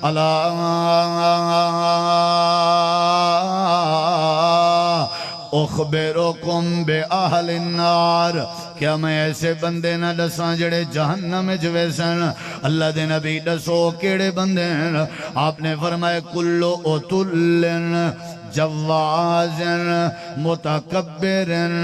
الا اخبرکم بأہل النار، کیا میں ایسے بندے نہ دساں جڑے جہنم وچ ویسن؟ اللہ دے نبی دسو کیڑے بندے ہیں؟ آپ نے فرمایا کلو اتلن جوازن متکبرن۔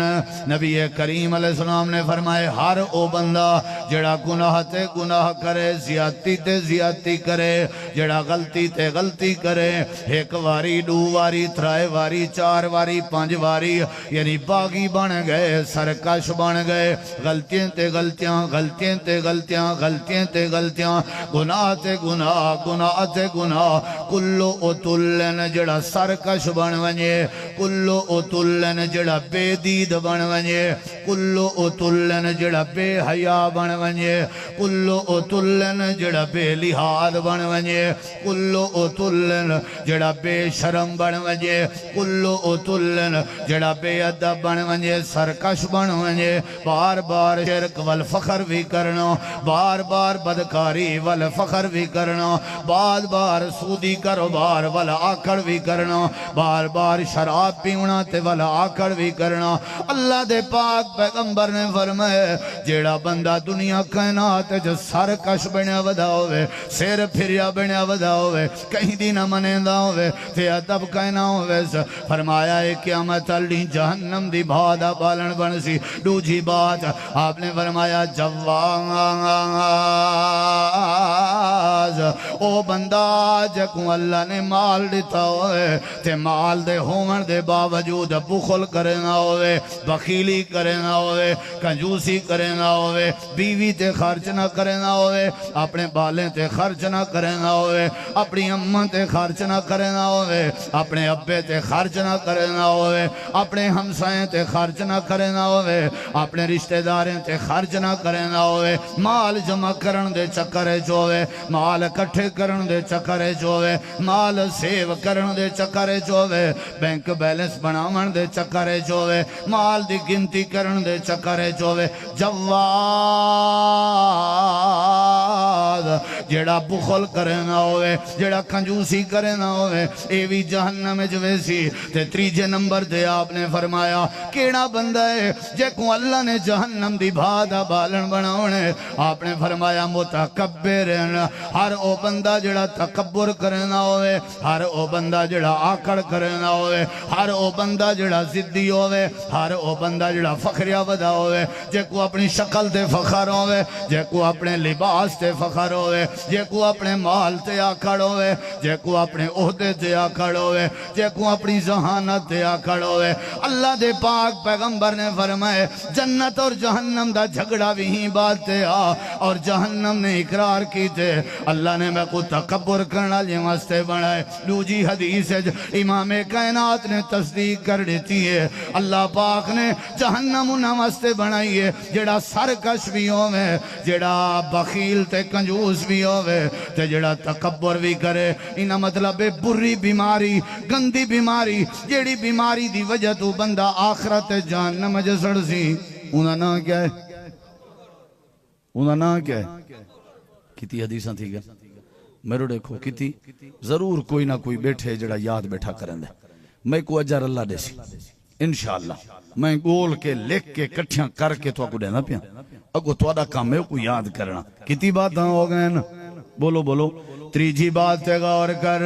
نبی کریم علیہ السلام نے فرمائے ہر او بندہ جڑا گناہ تے گناہ کرے، زیادتی تے زیادتی کرے، جڑا غلطی تے غلطی کرے، ایک واری دو واری ترائے واری چار واری پانچ واری، یعنی باغی بن گئے، سرکش بن گئے، غلطیاں تے غلطیاں، غلطیاں تے غلطیاں، غلطیاں تے غلطیاں، گناہ تے گناہ، گناہ تے گناہ، کلو اتلن جڑا سرکش بن ونجے، کلو اتلن جڑا بے دید بن ونجے، کلو اتلن جڑا بے حیا بن ونجے، کلو اتلن جڑا بے لحاظ بن ونجے، کلو اتلن جڑا بے شرم بن ونجے، کلو اتلن جڑا بے ادب بن ونجے، سرکش بن ونجے، بار بار شرک والفخر بھی کرنا، بار بار بدکاری والفخر بھی کرنا، بار بار سودی کاروبار والا آکڑ بھی کرنا، بار بار شراب پیونا تے والا آکڑ بھی کرنا۔ اللہ دے پاک پیغمبر نے فرمائے جیڑا بندہ دنیا کائنات جو سرکش بنیا ودا ہوئے، سیر پھریا بنیا ودا ہوئے، کہیں دی نہ منیندہ ہوئے، تے ادب کائنا ہوئے، فرمایا ہے قیامت علی جہنم دی بھادا بالن بن سی۔ دوجی بات آپ نے فرمایا جواز، او بندہ جکوں اللہ نے مال دیتا ہوئے تے مال دے ہومن دے باوجود بخل کرنا ہوئے، بخیلی کرنا ہوئے، کنجوسی کرنا ہوئے، بیوی تے خرچ نہ کرنا ہوئے، اپنے بالیں تے خرچ نہ کرنا ہوئے، اپنی اماں تے خرچ نہ کرنا ہوئے، اپنے ابے تے خرچ نہ کرنا ہوئے، اپنے ہمسائیں تے خرچ نہ کرنا ہوئے، اپنے رشتہ داریں تے خرچ نہ کرنا ہوئے، مال جمع کرن دے چکرے چوئے، مال کٹھے کرن دے چکرے چوئے، مال سیو کرن دے چکرے چوئے، بینک بیلنس بناون دے چکرے چوئے، مال دی گنتی کرن دے چکرے چوئے۔ جواد جیڑا بخل کرنا ہوئے، جیڑا کنجوسی کرنا ہوئے، اے بھی جہنم جویسی۔ تے تریجے نمبر دے آپ نے فرمایا کیڑا بندہ ہے جے کو اللہ نے جہنم دی بھادا بالن بناونے؟ آپ نے فرمایا متکبرن، ہر او بندہ جڑا تکبر کرنا ہوئے، ہر او بندہ جڑا آکڑ کرنا ہوئے، ہر او بندہ جڑا زدی ہوئے، ہر او بندہ جڑا فخریا ودا ہوئے، جے کو اپنی شکل تے فخر ہوئے، جے کو اپنے لباس تے فخر ہوئے، جے کو اپنے مال تے آکڑ ہوئے، جے کو اپنے عہدے تے آکڑ ہوئے، جے کو اپنی ذہانت تے آکڑ ہوئے۔ اللہ دے پاک پیغمبر نے فرمائے جنت اور جہنم دا جھگڑا بھی ہی بات تے آ، اور جہنم نے اقرار کی تے اللہ نے میں کو تکبر کرنا لئے واسطے بنائے۔ دوجی حدیث ہے امام کائنات نے تصدیق کر دیتی ہے، اللہ پاک نے جہنم انہاں واسطے بنائی ہے جڑا سرکش بھی ہوئے، جڑا بخیل تے کنجوس بھی ہوئے، تے جڑا تکبر بھی کرے۔ انہاں مطلب ہے بری بیماری، گندی بیماری، جیڑی بیماری دی وجہ تو بندہ آخرت جہنم جسڑ سی، انہاں نا کیا ہے؟ انہاں نا کیا ہے؟ کتی حدیثاں تھی گا میرے دیکھو کتی ضرور کوئی نہ کوئی بیٹھے جڑا یاد بیٹھا کریں دے، میں کو اجر اللہ دے سی انشاءاللہ، میں گول کے لکھ کے کٹھیاں کر کے تو آکو دینا پیا، اگو تو آدھا کام ہے کو یاد کرنا۔ کتی بات ہو گئے نا؟ بولو بولو۔ تریجی بات تے غور کر،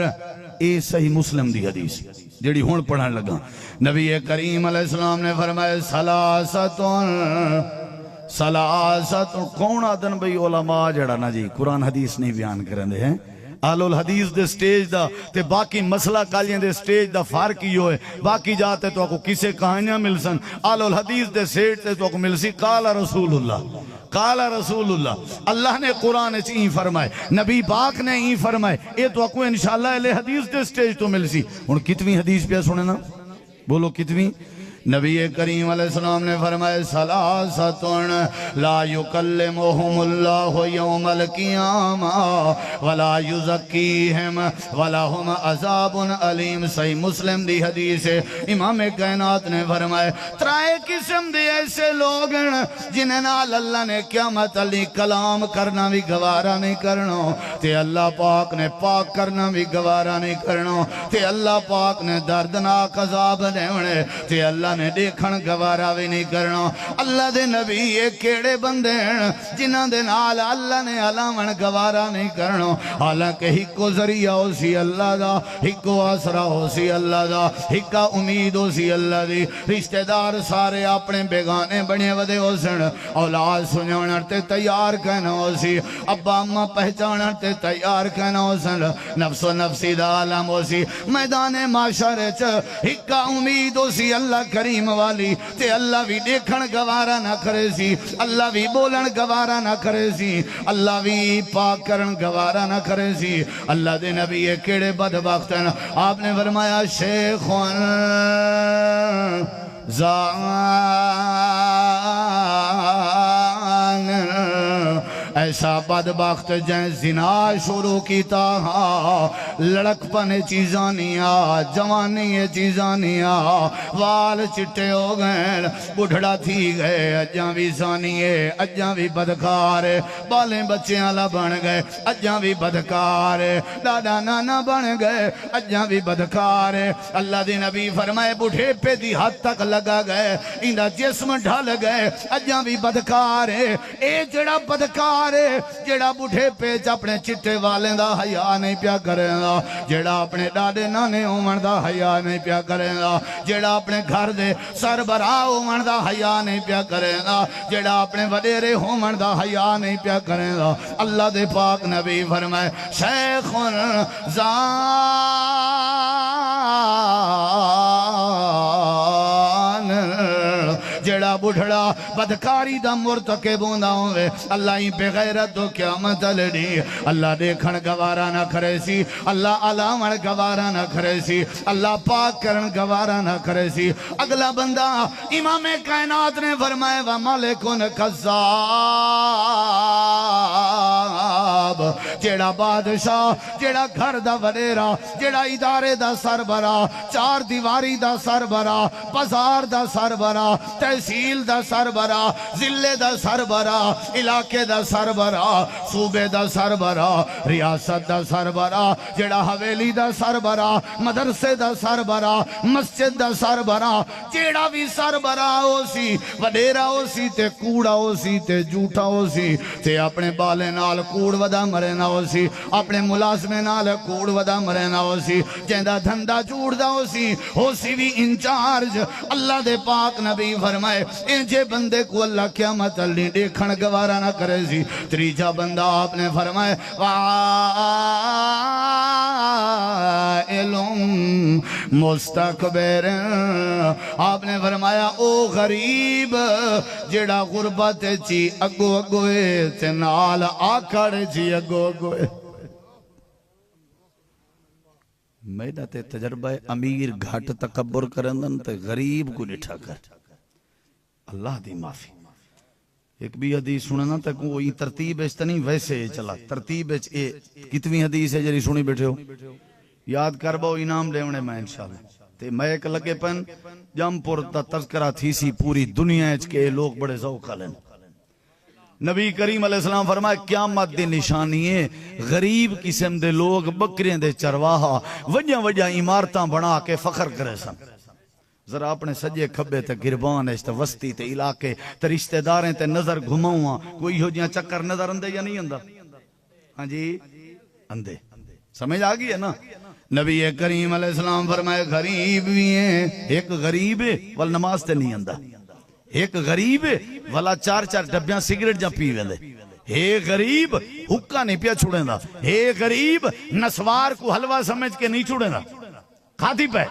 اے صحیح مسلم دی حدیث جڑی ہون پڑھن لگا، نبی کریم علیہ السلام نے فرمایا سلاستون کون آدن بھئی علماء جڑا نا جی قرآن حدیث نہیں بیان کرن دے ہیں، آل الحدیث دے سٹیج دا تے باقی مسئلہ کالیاں دے سٹیج دا فرق ہی ہوئے، باقی جاتے تو آکو کسے کہانیاں مل سن، آل الحدیث دے سیٹ تے تو آکو مل سی قال رسول اللہ، قال رسول اللہ، اللہ نے قرآن چین فرمائے، نبی پاک نے ہی فرمائے، اے تو آکو انشاءاللہ اہل حدیث دے سٹیج تو مل سی۔ ان کتویں حدیث پہ سنے نا؟ بولو کتویں؟ نبی کریم علیہ السلام نے فرمائے سلاسۃ لا یکلمہم اللہ یوم القیامہ ولا یزکیہم ولہم عذاب علیم. صحیح مسلم دی حدیث ہے. امام کائنات نے فرمائے ترائے قسم دے ایسے لوگ ہیں جنہیں نال اللہ نے قیامت علی کلام کرنا بھی گوارا نہیں کرنا تے اللہ پاک نے پاک کرنا بھی گوارا نہیں کرنا تے اللہ پاک نے دردناک عذاب دیونے تے اللہ نے دیکھن گوارا بھی نہیں کرنا. اللہ دے نبی یہ کیڑے بندے ہیں جنہاں دے نال اللہ نے علامن گوارا نہیں کرنا. حالانکہ ہکو ذریعہ ہو سی اللہ دا, ہکو آسرا ہو سی اللہ دا, ہکا امید ہو سی اللہ دی. رشتہ دار سارے اپنے بیگانے بنے ودے ہو سن, اولاد سنجھوڑن تے تیار کہنا ہو سی, ابا اماں پہچانن تے تیار کہنا ہو سن, نفس و نفسی دا عالم ہو سی. میدان معاشر چ ہکا امید ہو سی اللہ کریم والی تے اللہ بھی دیکھن گوارا نہ کرے سی, اللہ بھی بولن گوارا نہ کرے سی, اللہ بھی پاک کرن گوارا نہ کرے سی. اللہ دے نبی یہ کیڑے بدبخت ہیں. آپ نے فرمایا شیخون زان ایسا بدبخت جن زنا شروع کیتا ہاں, لڑک پنے چیزانیاں, جوانی چیزانیاں, وال چٹے ہو گئے, بڑھڑا تھی گئے, اجاں بھی زانیے, اجاں بھی بدکار, بالیں بچے والا بن گئے, اجاں بھی بدکار, دادا نانا بن گئے, اجاں بھی بدکار. اللہ دی نبی فرمائے بڑھے پہ دی حد تک لگا گئے, اندہ جسم ڈھل گئے, اجاں بھی بدکار. اے جڑا بدکار جڑا بڑھے پیچ اپنے چٹے والیں دا حیاء نہیں پیا کریں دا, جڑا اپنے ڈاڈے نانے ہومن دا حیاء نہیں پیا کریں دا, جڑا اپنے گھر دے سربراہ ہومن دا حیاء نہیں پیا کریں دا, جڑا اپنے وڈیرے ہومن دا حیاء نہیں پیا کریں دا. اللہ دے پاک نبی فرمائے شیخ زان جڑا بڑھڑا بدکاری دا مرتکب ہوندا ہوئے, اللہ ہی بغیرت تو قیامت لڑی. اللہ دیکھن گوارا نہ کرے سی, اللہ علامن گوارا نہ کرے سی, اللہ پاک کرن گوارا نہ کرے سی. اگلا بندہ امام کائنات نے فرمائے وَمَلِكٌ كَذَّابٌ, جیڑا بادشاہ, جیڑا گھر دا وڈیرا, جیڑا ادارے دا سربراہ, چار دیواری دا سربراہ, بازار دا سربراہ, تحصیل دا سربراہ, ضلع دا سربراہ, علاقے دا سربراہ, صوبے دا سربراہ, ریاست دا سربراہ, جڑا حویلی دا سربراہ, مدرسے دا سربراہ, مسجد دا سربراہ, جیڑا بھی سربراہ ہو سی, وڈیرا ہو سی تے کوڑا ہو سی تے جھوٹا ہو سی, تے اپنے بالے نال کوڑ ودا مرے نہ ہو سی, اپنے ملازمے نال کوڑ ودا مرے نہ ہو سی, جیندہ دھندہ جوڑ دا ہو سی بھی انچارج. اللہ دے پاک نبی فرمائے انجے بندے کو اللہ قیامت علی دیکھن گوارا نہ کرے سی. تریجا بندہ آپ نے فرمائے وَعَائِلٌ مُسْتَقْبِرٌ, آپ نے فرمایا او غریب جڑا غربت چی اگو اگوے تے نال آکڑ چی اگو اگوے. میڈا تے تجربہ امیر گھٹ تکبر کرندن تے غریب کو لٹھا کر اللہ دی معافی. ایک بھی حدیث سننا تے کوئی ترتیب اس نہیں ویسے چلا, ترتیب اس کتنی حدیث ہے جری سنی بیٹھے ہو, یاد کر باؤ انعام دیونے میں انشاءاللہ. تے میں ایک لگے پن جم پر تا تذکرہ تھی سی پوری دنیا اچ کے لوگ بڑے ذوق لیں. نبی کریم علیہ السلام فرمائے قیامت دی نشانی ہے غریب قسم دے لوگ بکریں دے چرواہا وجہ وجہ عمارتاں بنا کے فخر کرے سن. ذرا اپنے سجے کھبے تے گربان ہے تے وسطی تے علاقے تے رشتہ داریں تے نظر گھماؤں, کوئی ہو جیاں چکر نظر اندے یا نہیں اندہ؟ ہاں جی اندے. سمجھ آگئی ہے نا. نبی کریم علیہ السلام فرمائے غریب بھی ہیں, ایک غریب ہے وال نماز تے نہیں اندہ, ایک غریب ہے والا چار چار ڈبیاں سگریٹ جا پی ویلے, ہے غریب حکا نہیں پیا چھوڑیں دا, ہے غریب نسوار کو حلوہ سمجھ کے نہیں چھوڑیں دا. کھاتی پہ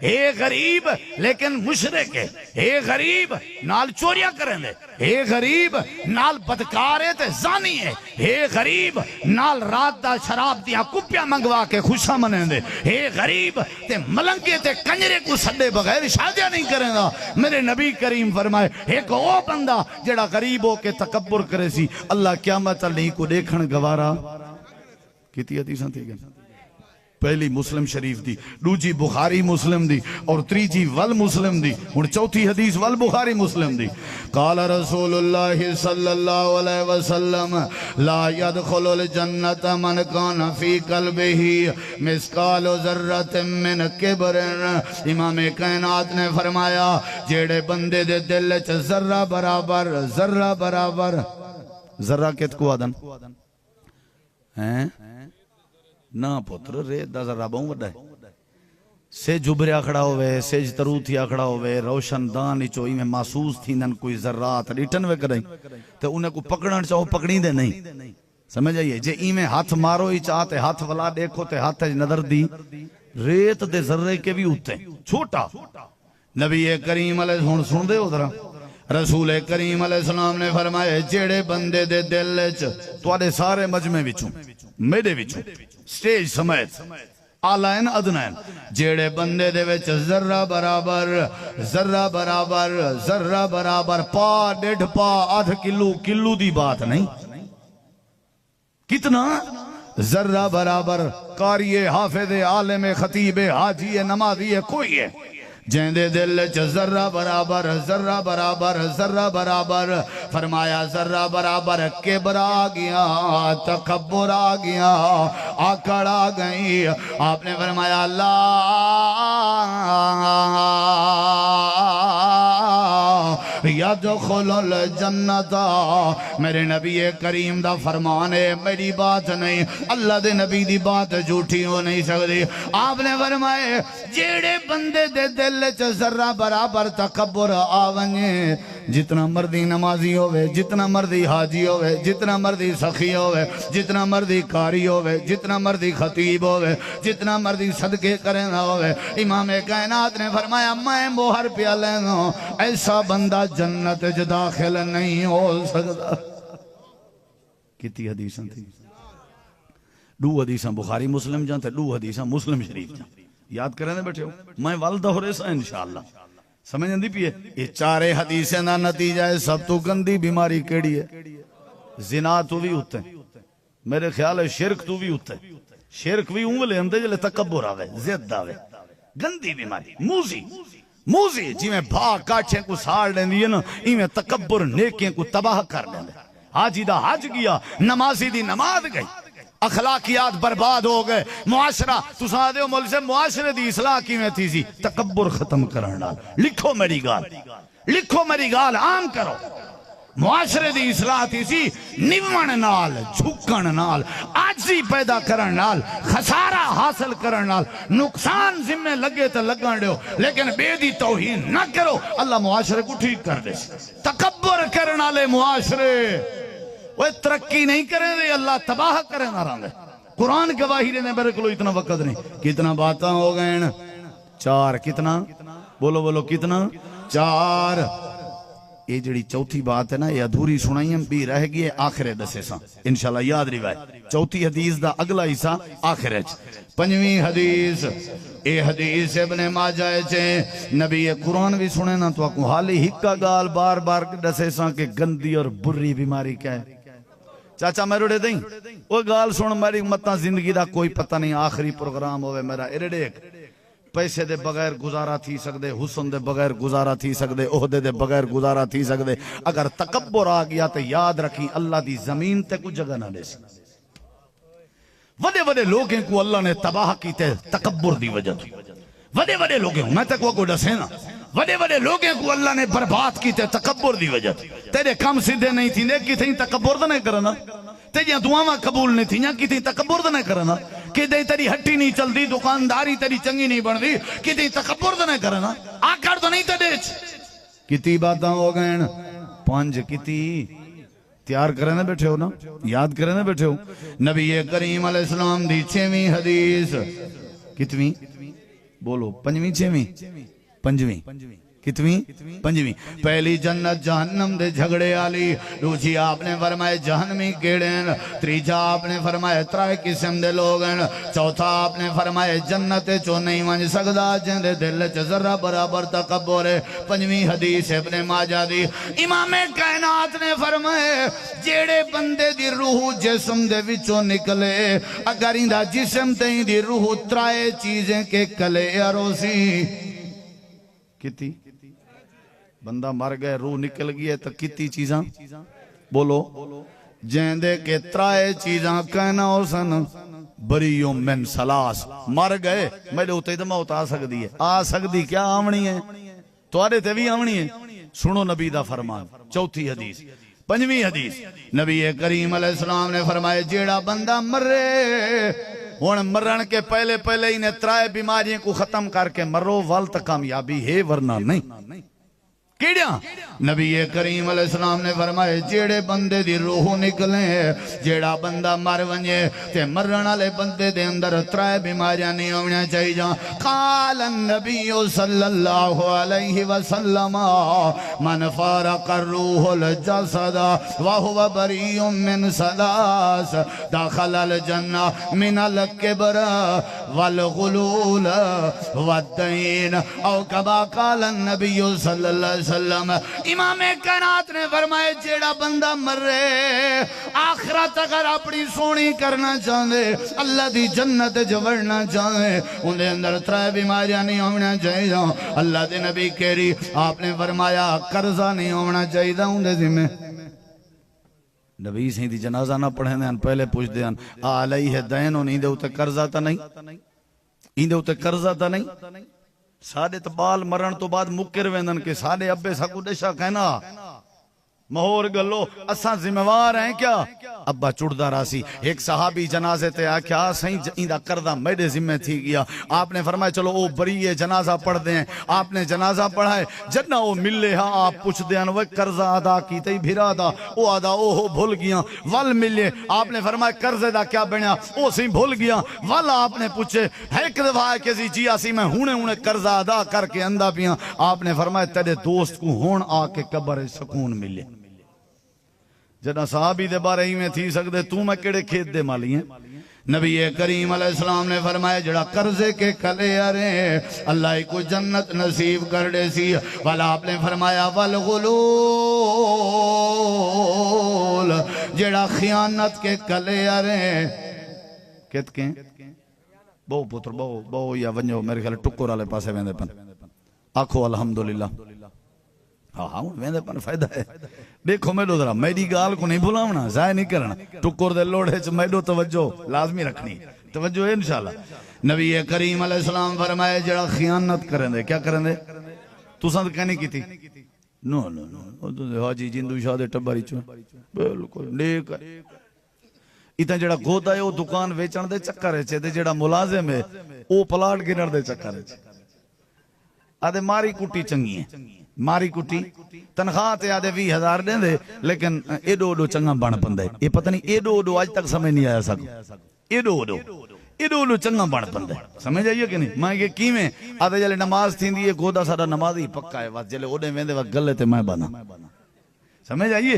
اے غریب لیکن مشرک ہے، اے غریب نال چوریاں کریں دے، اے غریب نال بدکارے تے زانی ہے، اے غریب نال رات دا شراب دیاں کپیاں منگوا کے خوشا منیں دے، اے غریب تے ملنگے تے کنجرے کو سڈے بغیر شادیاں نہیں کریں دا۔ میرے نبی کریم فرمائے ایک او بندہ جڑا غریب ہو کے تکبر کرے سی اللہ قیامت نہیں کو دیکھن گوارا کیتی حدیثاں تھی گئے، پہلی مسلم شریف دی، دوجی بخاری مسلم دی، اور تریجی ول مسلم دی، اور چوتھی حدیث ول بخاری مسلم دی۔ قال رسول اللہ صلی اللہ علیہ وسلم لا يدخل الجنت من کان فی قلبہ مثقال ذرۃ من کبر۔ امام کائنات نے فرمایا جیڑے بندے دے دل چ ذرہ برابر ذرہ کت کو آدن ہیں نہ پتر ریت دا ذرہ بہن وڈا ہے، سے جبریا کھڑا ہوئے، سے جتروتیا کھڑا ہوئے، روشن دان چوئی میں محسوس تھی نن کوئی ذرات ریٹن وے کریں تو انہیں کو پکڑن چاہو پکڑی دے نہیں، سمجھ آئیے جے ای میں ہاتھ مارو ہی چاہتے ہاتھ ولا دیکھو تے ہاتھ نظر دی ریت دے ذرے کے بھی ہوتے چھوٹا۔ نبی کریم علیہ السلام سن دے ادھر رسول کریم علیہ السلام نے فرمائے جیڑے بندے دے دل چ تواڈے سارے مجمع وچوں میرے وچوں سٹیج سمیت آلائن ادنائن جیڑے بندے دے وچ ذرہ برابر پا ڈیڑھ پا آدھ کلو دی بات نہیں، کتنا ذرہ برابر قاری حافظ عالم خطیب حاجی نمازی کوئی ہے جن دے دل چ ذرہ برابر فرمایا ذرہ برابر کبر آ گیا، تکبر آ گیا، آکڑ آ گئی۔ آپ نے فرمایا لا یدخل الجنت، میرے نبی کریم دا فرمان ہے، میری بات نہیں، اللہ دے نبی دی بات جھوٹی ہو نہیں سکتی۔ آپ نے فرمائے جیڑے بندے دے دل چ ذرہ برابر تکبر آونگے، جتنا مردی نمازی ہوئے، جتنا مردی حاجی ہوئے، جتنا مردی سخی ہوئے، جتنا مردی کاری ہوئے، جتنا مردی خطیب ہوئے، جتنا مردی صدقے کرنا ہوئے، امام کائنات نے فرمایا میں مہر پیا لینا ایسا بندہ جنت ج داخل نہیں ہو سکتا۔ کتی حدیثاں تھی؟ دو حدیثاں بخاری مسلم جانتے، دو حدیثاں مسلم شریف جانتے، یاد کرنے بیٹھے ہو میں والدہ ہو رہے سا انشاءاللہ سمجھ اندی پیئے۔ یہ چارے حدیثیں نہ نتیجہ ہے سب تو گندی بیماری کیڑی ہے، زنا تو بھی ہوتے ہیں، میرے خیال ہے شرک تو بھی ہوتے ہیں، شرک بھی اونگلے اندے جلے تکبر آوے زد آوے، گندی بیماری موزی جی میں بھاگ کاٹھیں کو ساڑ لیں دیئے نا ای میں تکبر نیکیں کو تباہ کر لیں دے، حاجی دا حج گیا، نمازی دی نماز گئی، اخلاقیات برباد ہو گئے، معاشرہ تو سادے ہو مول سے معاشرے دی اصلاح کی میں تھی سی تکبر ختم کرنا۔ لکھو میری گال عام کرو، معاشرے دی اصلاح تھی سی نون نال جھکن نال آجزی پیدا کرن نال خسارہ حاصل کرن نال نقصان ذمہ لگے تا لگن دیو لیکن بے دی توہین نہ کرو، اللہ معاشرے کو ٹھیک کر دے۔ تکبر کرن والے معاشرے وہ ترقی نہیں کریں دے، اللہ تباہ کریں نہ رہاں دے۔ قرآن گواہی دینے میرے کلو اتنا وقت نہیں، کتنا باتاں ہو گئے نا، چار، کتنا بولو کتنا، چار۔ یہ جڑی چوتھی بات ہے نا یہ ادھوری سنائیں بھی رہ گئی ہے آخرے دسے ساں انشاءاللہ یاد روایت۔ چوتھی حدیث دا اگلا حصہ آخرے پنجویں حدیث، اے حدیث ابن ماجہ چھے نبی قرآن بھی سنے نا تو اکو حالی ہکا گال بار بار دسے ساں کہ گندی اور بری بیماری کیا ہے۔ چاچا میں روڑے دیں وہ گال سن میری متنا زندگی دا کوئی پتہ نہیں، آخری پروگرام ہوئے میرا ارڈیک پیسے دے بغیر گزارا تھی سکدے، حسن دے بغیر گزارا تھی سکدے، عہدے دے بغیر گزارا تھی سکدے، اگر تکبر آ گیا تو یاد رکھی اللہ دی زمین تے کو جگہ نہ دے سی۔ وڈے لوگیں کو اللہ نے تباہ کیتے تکبر دی وجہ تھی، وڈے لوگیں میں تک وہ کو ڈسے نا، وڈے لوگیں کو اللہ نے برباد کیتے تکبر دی وجہ تھی۔ تیرے کم سیدھے نہیں تھی نیکی تھی تکبر دا نہیں کرنا، تیجیاں دعاواں قبول نہیں تھی کی تھی تکبر دا نہیں کرنا، کہ دے تیری ہٹی نہیں چل دی، دکانداری تیری چنگی نہیں بڑھ دی، کہ تھی تکبر دا نہیں کرنا، آکڑ تو نہیں تیرےچ۔ کتی باتاں ہو گئے نا، پانچ کتی تیار کرنے بیٹھے ہو نا، یاد کرنے بیٹھے ہو۔ نبی کریم علیہ السلام دی 6ویں حدیث، کتویں بولو پنجویں چھویں پنجویں کتویں پنجویں پہلی جنت جہنم دے جھگڑے آلی دوسری آپ نے فرمائے جہنمی کیڑین تیجا آپ نے فرمائے ترائے قسم دے لوگن چوتھا آپ نے فرمائے جنت چو نہیں ونج سکدا جن دے دل چ ذرہ برابر تکبر ہے پنجویں حدیث ابن ماجہ دی امام کائنات نے فرمائے جیڑے بندے دی روح جسم دے وچوں نکلے اگر اندہ جسم تے دی روح ترائے چیزیں کے کلے اروسی کتی بندہ مر گئے روح نکل گئی ہے تو کتی چیزاں بولو جیندے کے ترائے چیزاں کہنا ہو سن بریوں من سلاس مر گئے میرے ہوتے دمہ ہوتا آ سکتی کیا آمنی ہے توارے تے بھی آمنی ہے سنو نبی دا فرمان چوتھی حدیث پنجویں حدیث نبی کریم علیہ السلام نے فرمائے جیڑا بندہ مرے ہون مرن کے پہلے انہیں ترائے بیماریاں کو ختم کر کے مرو والت کامیابی ہے ورنہ نہیں کیڑیاں نبی کریم علیہ السلام نے فرمائے جیڑے بندے دی روح نکلیں جیڑا بندہ مر ونجے تے مرن والے بندے دے اندر ترائے بیماریاں نہیں ہونیاں چاہیے جاں قال النبی صلی اللہ علیہ وسلم من فارق الروح الجسد وهو بریء من ثلاث دخل الجنہ من الکبر والغلول والدین او کما قال النبی صلی اللہ علیہ وسلم امام کائنات نے فرمائے جیڑا بندہ مر رہے آخرت اگر اپنی سونی کرنا چاہے اللہ دی جنت جوڑنا چاہے انہیں اندر ترائے بیماریاں نہیں ہونا چاہیے اللہ دے نبی کہری آپ نے فرمایا قرضہ نہیں ہونا چاہیے انہیں ذمہ نبی سے دی جنازہ نہ پڑھیں دیں پہلے پوچھ دیں علیہ دین انہیں دے ہوتے قرضہ تا نہیں اندے ہوتے قرضہ تا نہیں ساڑے تبال مرن تو بعد مکر ویندن کے ساڑے ابے ساکو دشا کہنا مہور گلو اساں ذمہوار ہیں کیا ابا چڑھدا راسی ایک صحابی جنازے تے آکھیا سہیں ایندہ کردہ میرے ذمہ تھی گیا آپ نے فرمایا چلو او بریئے جنازہ پڑھ دیں آپ نے جنازہ پڑھائے جنہ او ملے ہاں آپ پوچھ دیں وہ قرضہ ادا کی تے بھیرا دا او ادا او ہو بھول گیا ول ملے آپ نے فرمایا قرضے دا کیا بنیا او سی بھول گیا ول آپ نے پوچھے ہے ایک دفعہ ہے کسی جی آسی میں ہونے قرضہ ادا کر کے اندہ پیاں آپ نے فرمایا تیرے دوست کو ہون آ کے قبر سکون ملے جنا صحابی دے بارے ہی میں تھی سکتے تو میں کڑے کھیت دے مالی ہیں نبی کریم علیہ السلام نے فرمایا جڑا قرضے کے کلے ارے اللہ کو جنت نصیب کر دے سی والا آپ نے فرمایا والغلول جڑا خیانت کے کلے ارے کہت کہیں بہو پتر بہو یا ونجو میرے خیال ٹکور والے پاسے ویندے پن آکھو الحمدللہ ہاں ویندے پن فائدہ ہے دیکھو میڈو ذرا میری گال کو نہیں بھولاونا ضائع نہیں کرنا ٹکور دے لوڑے چ میڈو توجہ لازمی رکھنی توجہ ہے انشاءاللہ نبی کریم علیہ السلام فرمائے جڑا خیانت کریں دے کیا کریں دے تو سند کہنی کی تھی نو حاجی جندو شاہ دے ٹباری چون بالکل نیک ہے اتنا جڑا گودا ہے وہ دکان ویچن دے چکر ہے چھے جڑا ملازم ہے وہ پلاٹ گرن دے چکر ہے آدھے ماری کٹی چنگی ہے ماری کٹی تنخواہ تے آدھے 20,000 دیں دے لیکن ایڈو چنگا بان پندے یہ پتہ نہیں ایڈو آج تک سمجھ نہیں آیا سکو ایڈو چنگا بان پندے سمجھ آئیے کہ نہیں میں یہ کی میں آدھے جلے نماز تھی دی یہ گودا سارا نمازی پکا ہے وقت جلے اوڈے ویندے وقت گلے تے میں بانا سمجھ آئیے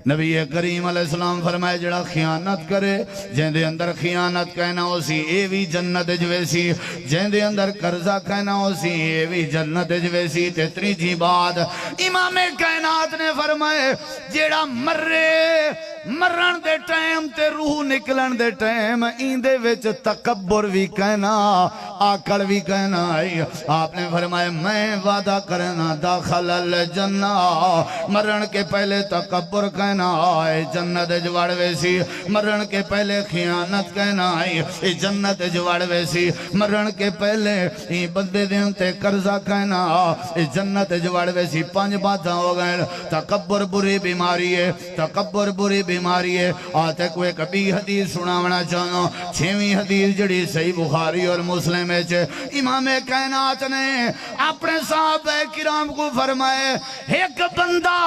نبی کریم علیہ السلام فرمائے جڑا خیانت کرے جن دے اندر خیانت کہنا ہو سی اے وی جنت جویسی جن دے اندر قرضہ کہنا ہو سی اے وی جنت جویسی تیتری جی بعد امام کائنات نے فرمائے جڑا مرن دے ٹائم تے روح نکلن دے ٹائم ایندے وچ تکبر بھی کہنا آکڑ بھی کہنا آپ نے فرمائے میں وعدہ کرنا داخل الجنہ مرن کے پہلے تکبر کہنا آئے جنت جوڑ ویسی مرن کے پہلے خیانت کہنا آئے جنت جوڑ ویسی مرن کے پہلے بندے دیں تے قرضہ کہنا آئے جنت جوڑ ویسی 5 باتاں ہو گئے تکبر بری بیماری ہے تکبر بری بیماری ہے آتے کوئی کبھی حدیث سناونا چاہنا 6ویں حدیث جڑی صحیح بخاری اور مسلم ہے امام کائنات نے اپنے صحابہ کرام کو فرمائے ایک بندہ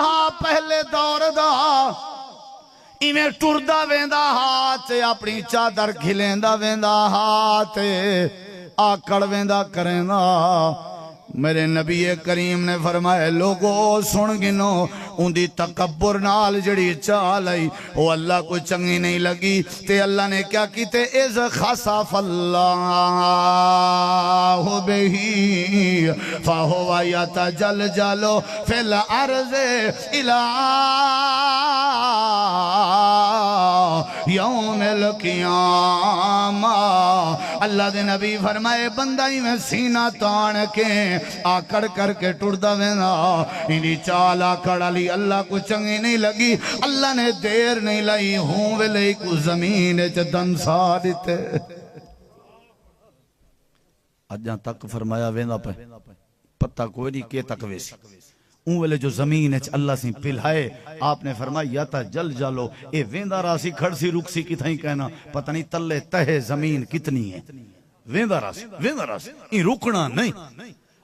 پہلے دور دا ایمیں ٹردہ ویندہ ہاتھ اپنی چادر کھلیندہ ویندہ ہاتھ آکڑ ویندا کریندا میرے نبی کریم نے فرمایا لوگو سن گنو ان دی تکبر نال جڑی چال آئی وہ اللہ کو چنگی نہیں لگی تے اللہ نے کیا کیتے اذ خسف اللہ بہی فہو یتجلجل فی الارض الی یوم القیامہ اللہ دے نبی فرمائے بندہ ہی میں سینہ تان کے آکڑ کر کے ٹردہ وینا انہی چال آکڑ علی اللہ کو چنگی نہیں لگی اللہ نے دیر نہیں لائی ہوں ویلے کو زمین دن سا دیتے اجاں تک فرمایا وینا پہ پتہ کوئی نہیں کہ تک ویسی اون ویلے جو زمین ہے اللہ سے پلہائے آپ نے فرمایا یا تا جل جالو اے ویندہ راسی کھڑ سی رک سی کتھائیں کہنا پتہ نہیں تلے تہ زمین کتنی ہے ویندہ راسی این رکنا نہیں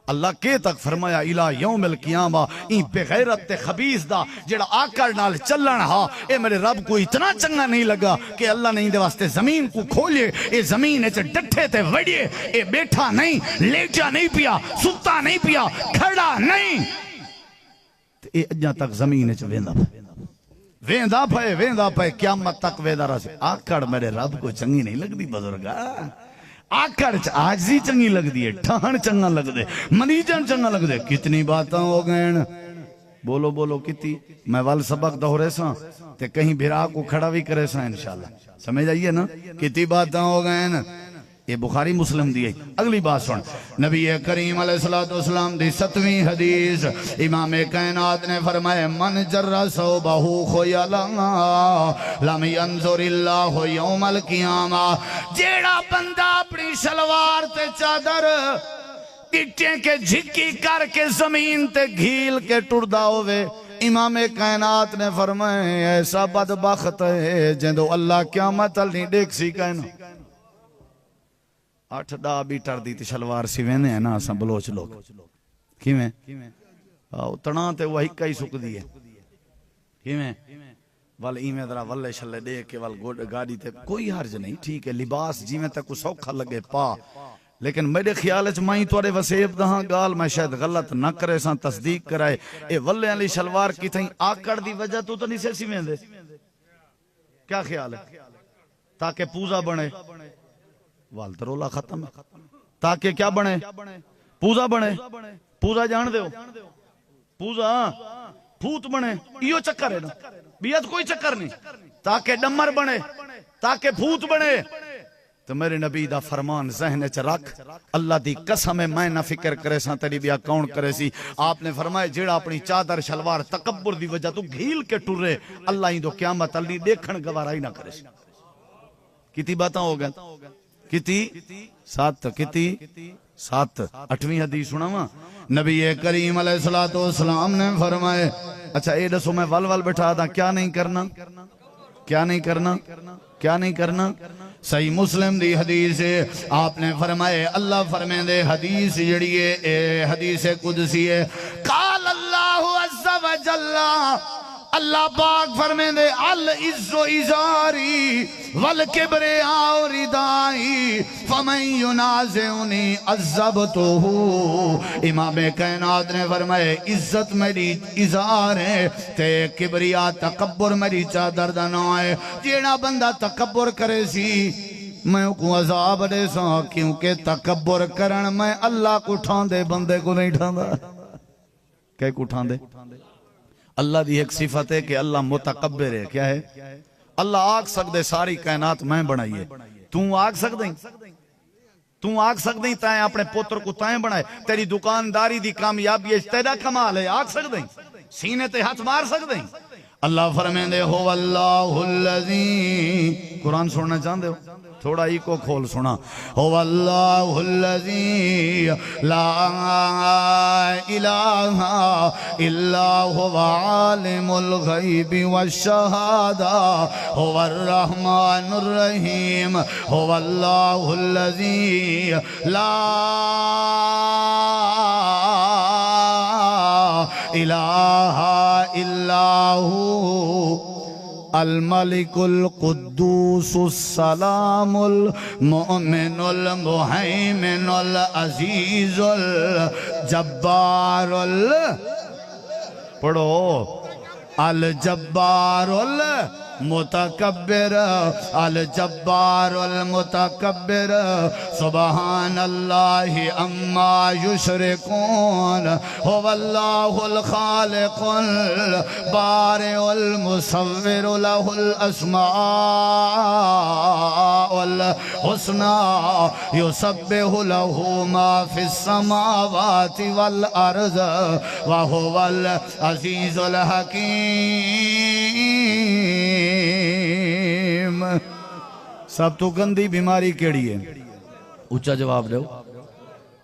اللہ کے تک فرمایا الہ یوم القیامہ این بغیرت خبیث دا جڑا آکر نال چلن ہا اے میرے رب کو اتنا چنگا نہیں لگا کہ اللہ نے اندے واسطے زمین کو کھولے اے زمین اچھے ڈٹھے تے وڑیے اے بیٹھا نہیں لیٹا نہیں پیا ستا نہیں پیا کھڑا نہیں اے اجاں تک زمین اچھے ویندہ پائے قیامت تک ویندہ رہا سے آکڑ میرے رب کو چنگی نہیں لگ دی بزرگا آکڑ آجزی چنگی لگ دی ہے ٹھہن چنگا لگ دے منیجن چنگا لگ دے کتنی باتاں ہو گئے بولو کتی میں وال سبق دہرے ساں تے کہیں بھرا کو کھڑا بھی کرے ساں انشاءاللہ سمجھ آئیے نا کتی باتاں ہو گئے نا یہ بخاری مسلم دی ہے اگلی بات سن نبی کریم علیہ السلام دی 7ویں حدیث امام کائنات نے فرمائے من جر ثوبہ خیلا لم ینظر اللہ یوم القیامہ جیڑا بندہ اپنی شلوار تے چادر گٹیں کے جھکی کر کے زمین تے گھیل کے ٹردہ ہوئے امام کائنات نے فرمائے ایسا بدبخت ہے جندو اللہ قیامت نہیں دیکھ سی کہنا 8 ڈا بیٹر دی تی شلوار سی وینے ہیں نا اساں بلوچ لوگ کیویں اتنا تے وہ ہکا ہی سک دی ہے کیویں وال ایمیں درہ والے شلے دے کے وال گاڑی تے کوئی حرج نہیں ٹھیک ہے لباس جی میں تے کو سوکھا لگے پا لیکن میرے خیال ہے مائیں توڑے وسیب دہاں گال میں شاید غلط نہ کرے ساں تصدیق کرائے اے والے علی شلوار کی تھیں آکڑ دی وجہ تو نہیں سے سی میں دے کیا خیال ہے تاکہ پوزا بنے والترولا ختم ہے تاکہ کیا بنے پوزا بنے پوزا جان دے ہو پوزا پھوت بنے یہ چکر ہے نا بیعت کوئی چکر نہیں تاکہ ڈمر بنے تاکہ پھوت بنے تو میرے نبی دا فرمان ذہن چ رکھ اللہ دی قسم میں نہ فکر کرے ساں تیری بیا کون کرے سی آپ نے فرمایا جیڑا اپنی چادر شلوار تکبر دی وجہ تو گھیل کے ٹرے اللہ ہی دو قیامت علی دیکھن گوارا ہی نہ کرے سی کتی باتاں ہو گئے کتی 7 کتی 7 8ویں حدیث سنا ہوا نبی کریم علیہ السلام نے فرمائے اچھا اے دسو میں ول بٹھا دا کیا نہیں کرنا صحیح مسلم دی حدیث ہے آپ نے فرمائے اللہ فرمائے دے حدیث جڑی ہے حدیث قدسی ہے قال اللہ عز و جل اللہ پاک فرمائے دے العز ازاری والکبریاء ردائی فمن ینازعنی عذبتہ امام کائنات نے فرمائے عزت میری ازار ہے تے کبریاء تکبر میری چادر دنو ہے جیڑا بندہ تکبر کرے سی میں کو عذاب دے سا کیونکہ تکبر کرن میں اللہ کو ٹھان دے بندے کو نہیں ٹھان دا کیا کو ٹھان دے اللہ دی ایک صفت ہے کہ اللہ متکبر ہے کیا ہے اللہ آگ سکدے ساری کائنات میں بنائیے تُوں آگ سکدیں تائیں اپنے پوتر کو تائیں بنائے تیری دکانداری دی کامیابی تیرا کمال ہے آگ سکدیں سینے تے ہاتھ مار سکدیں اللہ فرمائیں دے ہو اللہ الذی قرآن سننا چاہتے ہو تھوڑا ہی کو کھول سنا هو اللہ الذی لا الہ الا هو عالم الغیب والشہادہ هو الرحمن الرحیم هو اللہ الذی لا الہ الا هو الملك القدوس السلام المؤمن المهيمن العزيز الجبار پڑھو الجبار المتکبر الجبار المتکبر سبحان اللہ اما یشرکون هو اللہ الخالق البارئ المصور له الاسماء الحسنى يسبح له ما في السماوات والارض وهو العزيز الحکیم سب تو گندی بیماری کیڑی ہے اچھا جواب دو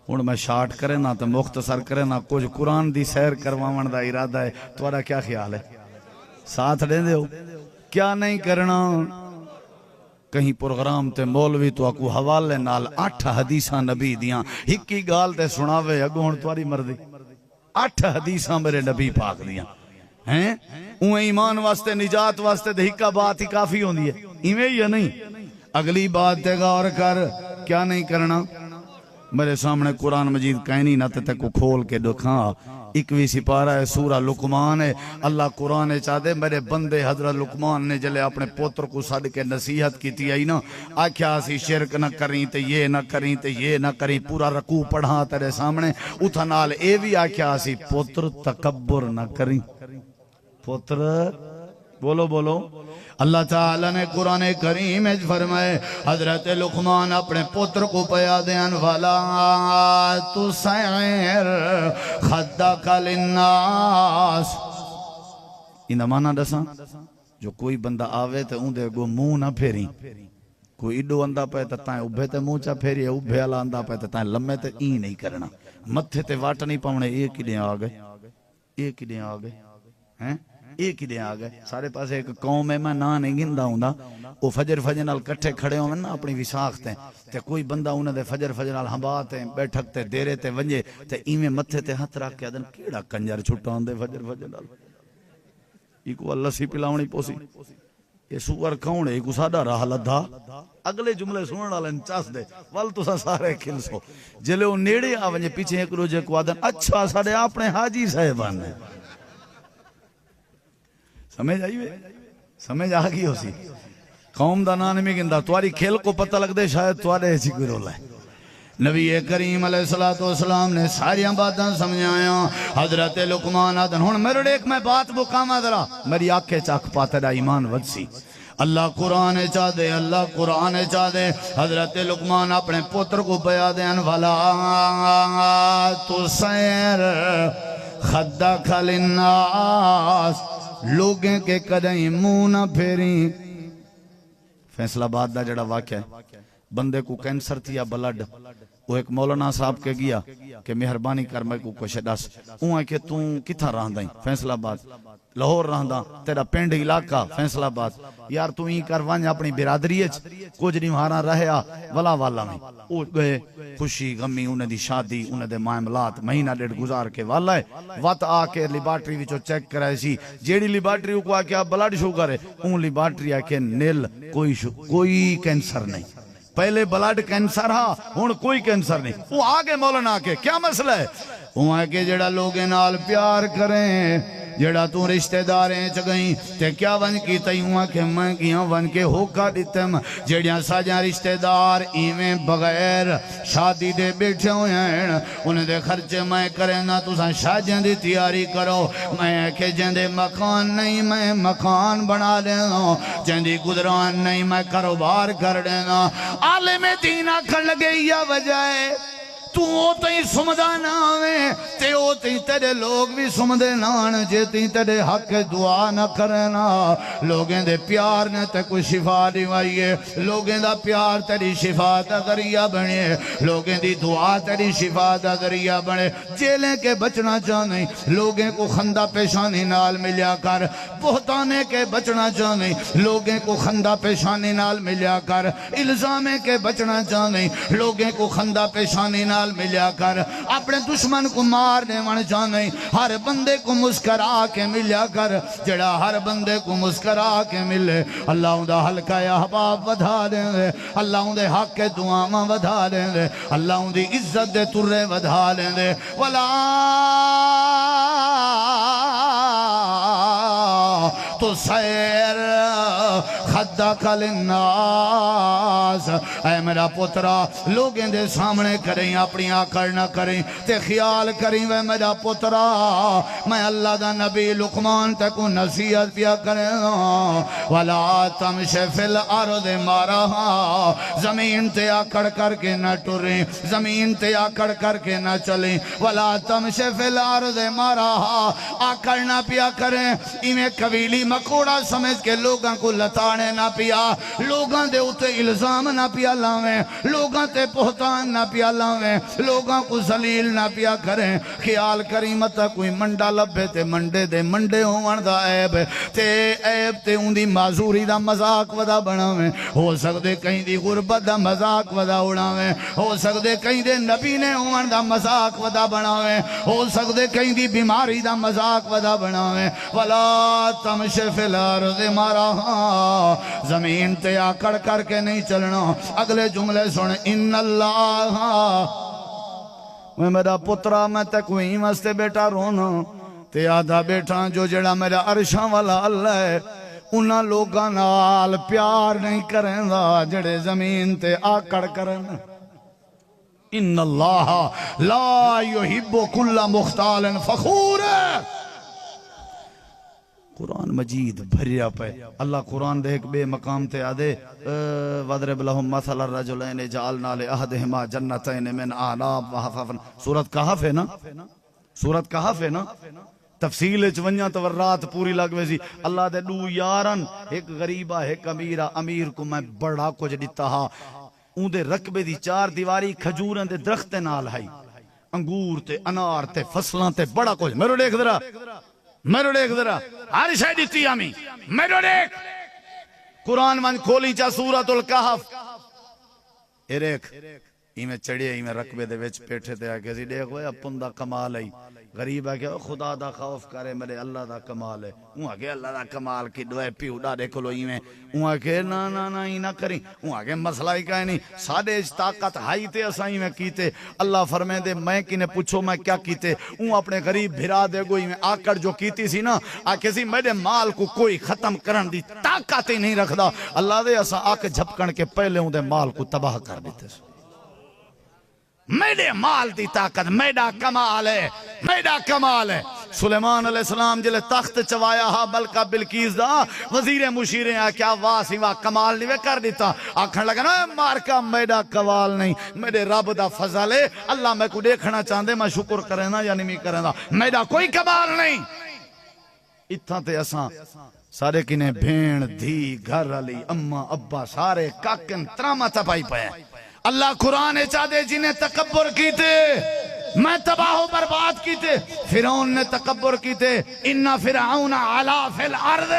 ہن میں شارٹ کرے نا تو مختصر کرے نا کچھ قرآن دی سیر کرواون دا ارادہ ہے تمہارا کیا خیال ہے ساتھ دیں دے ہو کیا نہیں کرنا کہیں پروگرام تے مولوی تو اکو حوالے نال 8 حدیثاں نبی دیاں ہکی گال تے سناوے اگو ہن تمہاری مرضی 8 حدیثاں میرے نبی پاک دیاں ہیں اوہ ایمان واسطے نجات واسطے دہکا بات ہی کافی ہوندی ہے ایویں یا نہیں اگلی بات تے غور کر کیا نہیں کرنا میرے سامنے قرآن مجید کہنی نہ تے کو کھول کے دکھا 21 سپارہ ہے سورہ لقمان ہے اللہ قرآن چاہتے میرے بندے حضرت لقمان نے جلے اپنے پوتر کو صد کے نصیحت کی تھی آئی نا آکھیا سی شرک نہ کریں تے یہ نہ کریں تے یہ نہ کریں پورا رکوع پڑھا تیرے سامنے اتھا نال اے بھی آکھیا سی پوتر تکبر نہ کریں پوتر بولو بولو اللہ تعالیٰ نے قرآن کریم میں فرمائے حضرت لقمان اپنے پتر کو پیا دیان والا تسعر خدک للناس انہا مانا دساں جو کوئی بندہ آوے تے اون دے گو منہ نہ پھیری کوئی اڈو اندہ پہ تے تائیں ابھے تے منہ چا پھیری ابھے اللہ اندہ پہ تے تائیں لمے تے ای نہیں کرنا متھے تے واٹ نہیں پاونے ایک ہی دیں آگئے ایک ہی دیں آگئے ہیں ایک ہی دیں آگئے سارے پاس ایک قوم ہے میں نا نہیں گندہ ہوں دا وہ فجر نال کٹھے کھڑے ہوں نا اپنی وساختے تے کوئی بندہ انہیں دے فجر نال ہمباتے بیٹھکتے دیرے تے ونجے تے ایمیں متھے تے ہتھ رکھ کے آدھن کیڑا کنجر چھٹا ہوں دے فجر نال ایکو اللہ سی پلاونی پوسی یہ سور کون ہے ایکو سادہ راہ لدھا اگلے جملے سنن والے چاس دے ول تساں سارے کھلسو جلے وہ نیڑے آ ونجے پیچھے ایک روجے کو آدھن اچھا ساڑے اپنے حاجی صاحبان نے سمجھ آئی وے سمجھ آگی ہو سی قوم دا نان میں گندہ تواری کھیل کو پتہ لگ دے شاید توارے ایسی کوئی رولا ہے نبی کریم علیہ السلام نے ساری باتاں سمجھایا حضرت لقمان آدھن ہون میرے ایک میں بات بکاما درا میری آنکھیں چاک پاتے دا ایمان ود سی اللہ قرآن چاہ دے اللہ قرآن چاہ دے حضرت لقمان اپنے پتر کو بیا دین والا تو سیر خدک للناس لوگیں کے قدیں منہ نہ پھیریں فیصلہ باد دا جڑا واقع ہے بندے کو کینسر تھی یا بلڈ وہ ایک مولانا صاحب کے گیا کہ مہربانی کر میں کو کچھ دس ہے کہ تُوں کتھا رہندا فیصلہ باد لاہور رہندا تیرا پنڈ علاقہ فیصلہ باد یار تو ہی کر وانج اپنی برادری کچھ نہیں مہارا رہیا ولا والا میں او گئے خوشی غمی انہیں دی شادی انہیں دے معاملات مہینہ ڈیڑھ گزار کے والا ہے وقت آ کے لیبارٹری وچو چیک کرائے سی جیڑی لیبارٹری کو آ کے بلڈ شوگر ہے اون لیبارٹری آ کے نیل کوئی کینسر نہیں پہلے بلڈ کینسر ہاں ہون کوئی کینسر نہیں وہ آگے مولانا کے کیا مسئلہ ہے وہ آگے جڑا لوگے نال پیار کریں جڑا تو رشتہ داریں چگئیں تے کیا ون کی تیوں کہ میں کیاں ون کے ہوکا دیتم جڑیاں ساجاں رشتہ دار ایویں بغیر شادی دے بیٹھے ہوئے ہیں انہیں دے خرچے میں کریں نا تو ساں شاجیں دی تیاری کرو میں کہ جن دے مکان نہیں میں مکان بنا دینا جن دی گزران نہیں میں کاروبار کر دینا عالم دین آکھن لگے یا وجہ ہے تو تئی سمدہ ناوے تے او تئی تیرے لوگ بھی سمدے نان جے تئی تیرے حق دعا نہ کرنا لوگیں دے پیار نے تے کوئی شفا دیوائیے لوگیں دا پیار تیری شفا دا ذریعہ بنے لوگیں دی دعا تیری شفا دا ذریعہ بنے جیلیں کے بچنا چاہنے لوگیں کو خندہ پیشانی نال ملیا کر بہتانے کے بچنا چاہنے لوگیں کو خندہ پیشانی نال ملیا کر الزامے کے بچنا چاہنے لوگیں کو خندہ پیشانی نال نال ملیا کر اپنے دشمن کو مار دے من جانے ہر بندے کو مسکرا کے ملیا کر جڑا ہر بندے کو مسکرا کے ملے اللہ ان دا حلقہ احباب ودھا دیں دے اللہ ان دے حق کے دعاواں ودھا دیں دے اللہ ان دی عزت دے ترے ودھا دیں دے ولا تو سیر خدک للناس اے میرا پترا لوگیں دے سامنے کریں اپنی آکڑ نہ کریں تے خیال کریں وے میرا پترا میں اللہ دا نبی لقمان تکو نصیحت پیا کریں وَلَا تَمْشِ فِي الْأَرْضِ مَرَحًا زمین تے آکڑ کر کے نہ ٹریں زمین تے آکڑ کر کے نہ چلیں وَلَا تَمْشِ فِي الْأَرْضِ مَرَحًا آکڑ نہ پیا کریں انہیں قبیلی مکوڑا سمجھ کے لوگاں کو لتانے نہ پیا لوگاں دے اتے الزام نہ پیا لاویں لوگاں تے پہتان نہ پیا لاویں لوگاں کو ذلیل نہ پیا کریں خیال کریں متا کوئی منڈا لبے تے منڈے دے منڈے ہون دا عیب تے ان دی معذوری دا مذاق ودا بناویں ہو سکدے کہیں دی غربت دا مذاق ودا اڑاویں ہو سکدے کہیں دے نبی نے ہون دا مذاق ودا بناویں ہو سکدے کہیں دی بیماری دا مذاق ودا بناویں ولا تمشِ فی الارض مرحا زمین تے آکڑ کر کے نہیں چلنا اگلے جملے سن ان اللہ میں میرا پترا میں تے کوئی مستے بیٹا رونا تے آدھا بیٹا جو جڑا میرا عرشاں والا اللہ ہے انہاں لوگاں نال پیار نہیں کریں دا جڑے زمین تے آکڑ کریں ان اللہ لا یحب کل مختال فخور قرآن مجید بھریا پہ اللہ قرآن دے ایک بے مقام تے آدھے وَضْرِبْ لَهُمْ مَثَلَ الرَّجُلَيْنِ جَعَلْنَا لِأَحَدِهِمَا جَنَّتَيْنِ مِنْ أَعْنَابٍ وَحَفَفْنَا سورت کہف ہے نا سورت کہف ہے نا تفصیل چونیاں تورات پوری لگوے سی اللہ دے دو یارن ایک غریبہ ایک امیرہ امیر کو میں بڑا کچھ دیتا ہا اون دے رقبے دی چار دیواری کھجورن دے درخت نال ہائی انگور تے انار تے فصلاں تے بڑا کچھ میرو دیکھ درہ میرو دیکھ ذرا ہر شاید دیتی ہمیں میرو دیکھ قرآن من کھولی چا سورت الکحف ایک ایمیں چڑھے ایمیں رقبے دے وچ پیٹھے تے آگے سی دیکھ وے اپن دا کمال ہے غریب ہے کہ خدا دا خوف کرے میرے اللہ دا کمال ہے وہاں کہ اللہ دا کمال کی دوئے پیو دا دیکھو لو ایمیں وہاں کہ نا ہی نہ کریں وہاں کہ مسئلہ ہی کہیں نہیں سادے اج طاقت ہائی تے اسائیں میں کیتے اللہ فرمے دے میں کینے پوچھو میں کیا کیتے وہاں اپنے غریب بھرا دے گوئی میں آکڑ جو کیتی سی نا آکے سی میرے مال کو کوئی ختم کرن دی طاقت ہی نہیں رکھ دا اللہ دے اسا آکے جھپکن کے پہلے ہوں دے مال کو تباہ کر دیتے سو میرے مال دی طاقت میرا کمال ہے میرا کمال ہے سلیمان علیہ السلام جلے تخت چوایا ہا بلکہ بلقیس دا وزیر مشیریں آ کیا واہ سوا کمال نہیں کر دیتا آکھن لگا نا مارکا میرا کمال نہیں میرے رب دا فضل ہے اللہ میں کو دیکھنا چاہندے میں شکر کریں نا یا نہیں کریں نا میرا کوئی کمال نہیں اتھا تے اساں سارے کنے بھین دھی گھر علی اماں ابا سارے کاکن تراما تپائی پہ اللہ قرآن چاہدے جنہیں تکبر کیتے میں تباہ و برباد کیتے فرعون نے تکبر کیتے انہا فرعون علا فی الارض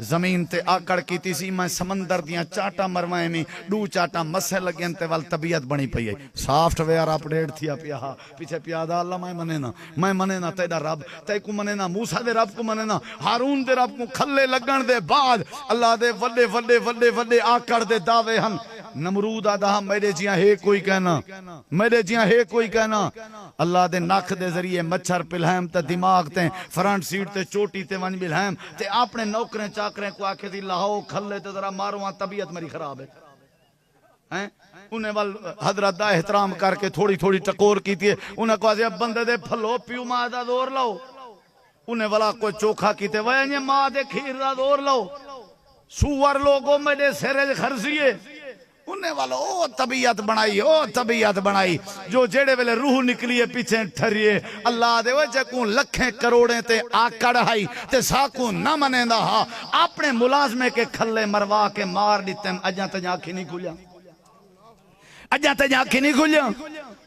زمین تے آکڑ کیتی سی میں سمندر دیاں چاٹا مروائیں میں دو چاٹا مسے لگیں تے وال طبیعت بنی پئی ہے سافٹ ویئر اپڈیٹ تھیا پیا پیچھے پیادا اللہ میں منے نا تیدا رب تے کو منے نا موسیٰ دے رب کو منے نا ہارون دے رب کو کھلے لگن دے بعد اللہ دے وڈے آکڑ دے دعوے ہن نمرود آدھا میرے جیاں ہے کوئی کہنا میرے جیاں ہے کوئی کہنا اللہ دے ناکھ دے ذریعے مچھر پلہم تے دماغ تے فرنٹ سیٹ تے چوٹی تے ونج بلہم تے اپنے نوکریں چاکریں کو آکھے دی لاہو کھلے تے ذرا مارو طبیعت میری خراب ہے انہیں وال حضرت دا احترام کر کے تھوڑی ٹکور کی تھی انہیں کو آزیا بندے دے پھلو پیو ماں دا دور لو انہیں والا کوئی چوکھا کی تھے وہاں ماں دے کھیر دا دور لو سوار لوگوں میں دے سیرے خرزیے انہیں والا او طبیعت بنائی جو جیڑے ویلے روح نکلیے پیچھے ٹھریے اللہ دے وجہ کو لکھیں کروڑیں تے آکڑ ہائی تے ساکو نہ منے دا ہاں اپنے ملازمے کے کھلے مروا کے مار دیتے ہیں اجاں تے آنکھی نہیں کھلیا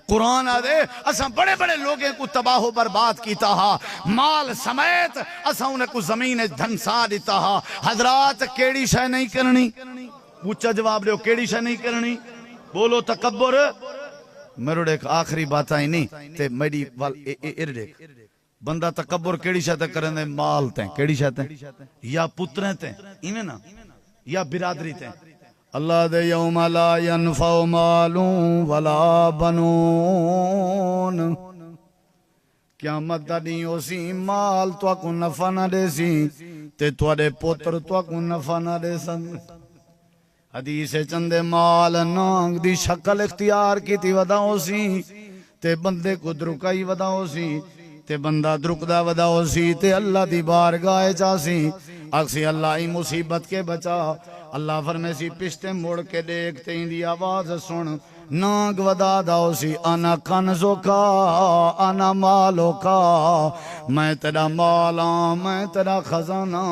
قرآن آدھے اساں بڑے لوگیں کو تباہ و برباد کیتا ہا مال سمیت اساں انہیں کو زمین دھنسا دیتا ہا حضرات کیڑی شے نہیں کرنی اونچا جواب دیو کیڑی شے نہیں کرنی بولو تکبر میرے دیکھ آخری بات آئی نہیں تے میری وال دیکھ بندہ تکبر کیڑی شاتے کرن دے مال تے کیڑی شاتے یا پتریں تے ایویں نا یا برادری تے اللہ دے یوم لا ینفع مال ولا بنون قیامت دا نہیں ہو سی مال تو کو نفع نہ دے سی تے تواڈے پتر تو کو نفع نہ دے سن حدیث چندے مال نانگ دی شکل اختیار کی تی ودا ہو سی تے بندے کو درکائی ودا ہو سی تے بندہ درکدا ودا ہو سی تے اللہ دی بارگاہ چا سی اکسی اللہ ہی مصیبت کے بچا اللہ فرمے سی پشتے مڑ کے دیکھتے ہی دی آواز سن نانگ ودا داؤ سی انا کنزو کا انا مالو کا میں تیرا مالا میں تیرا خزانہ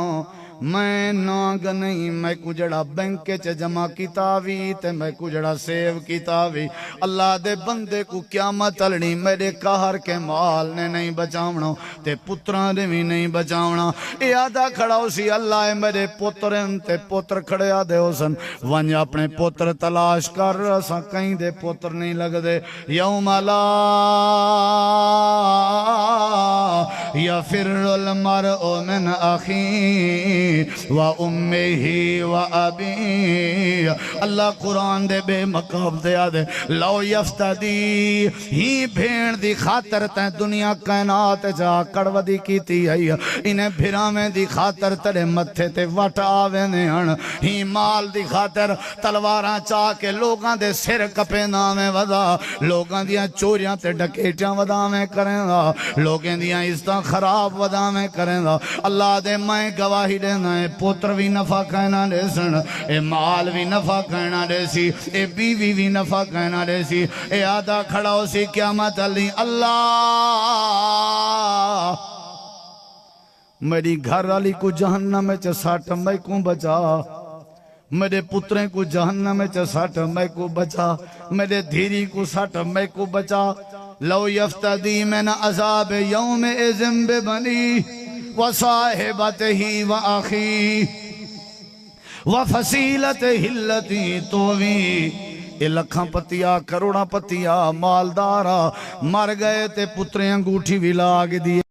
میں نانگ نہیں میں کو جڑا بینک چ جمع کیتاوی تے میں کو جڑا سیو کیتاوی اللہ دے بندے کو قیامت تلنی میرے قہر کے مال نے نہیں بچاونا تے پتران دے بھی نہیں بچاونا اے آدھا کھڑا ہو سی اللہ اے میرے پترن تے پتر کھڑے آدھے ہو سن ونج اپنے پتر تلاش کر رسا کہیں دے پتر نہیں لگ دے یوم لا یفر المرء من اخی و امی و ابی اللہ قرآن دے بے مقام دے آدھے لو یفتدی ہی بھیڑ دی خاطر تین دنیا کائنات جا کڑودی کیتی ہے انہیں بھرامیں دی خاطر تیرے متھے تے وٹ آوے نہن ہی مال دی خاطر تلواراں چاہ کے لوگاں دے سر کپے نامے ودا لوگاں دیاں چوریاں تے ڈکیٹیاں ودا میں کریں گا لوگاں دیاں عزتاں خراب ودا میں کریں گا اللہ دے میں گواہی دے اے پتر بھی نفع کہنا دے سن اے مال بھی نفع کہنا دے سی اے بیوی بھی نفع کہنا دے سی اے آدھا کھڑا ہو سی قیامت علی اللہ میری گھر والی کو جہنم میں چساٹ میں کو بچا میرے پتریں کو جہنم میں چساٹ میں کو بچا میرے دھیری کو ساٹ میں کو بچا لو یفتدی من عذاب یوم اذن ببنی وصاحبته وآخی وفصیلته التی تووی اے لکھاں پتیا کروڑا پتیا مالدارا مر گئے تے پتریں انگوٹھی بھی لاگ دیے